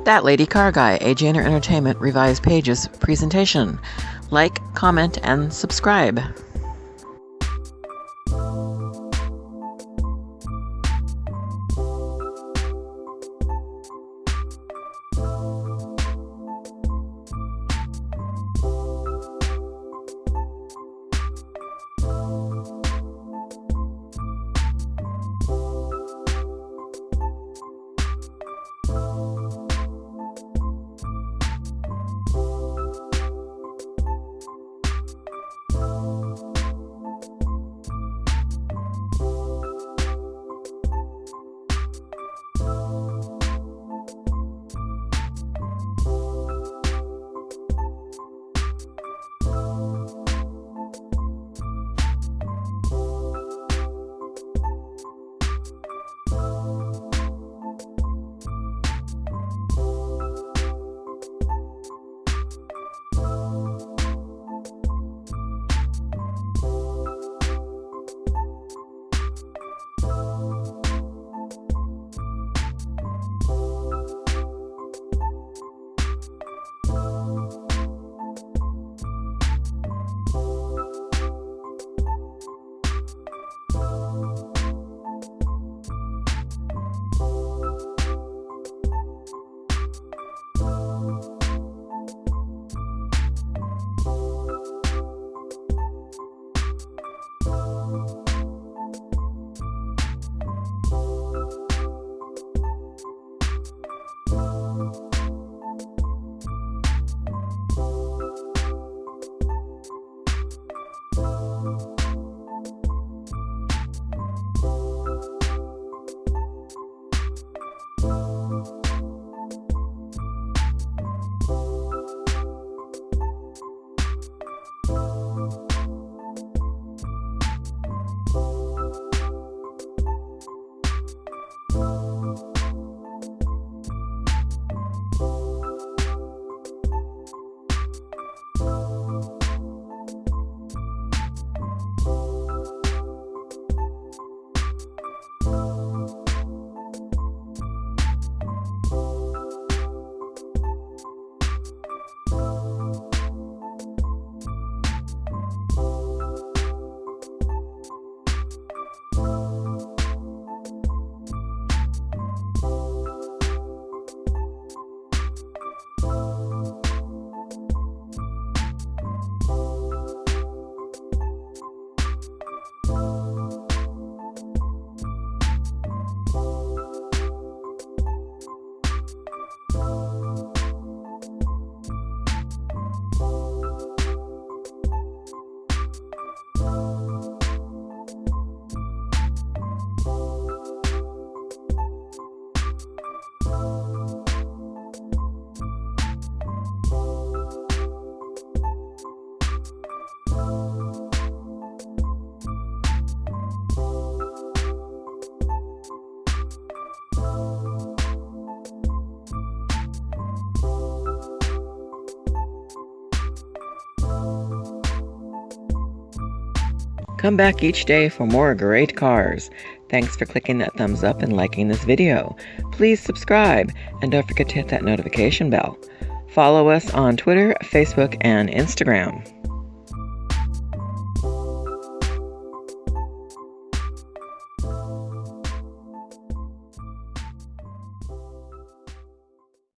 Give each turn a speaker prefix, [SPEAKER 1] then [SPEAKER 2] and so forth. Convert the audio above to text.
[SPEAKER 1] That Lady Car Guy, a Jaynor Entertainment Revised Pages presentation. Like, comment, and subscribe. Come back each day for more great cars. Thanks for clicking that thumbs up and liking this video. Please subscribe, and don't forget to hit that notification bell. Follow us on Twitter, Facebook, and Instagram.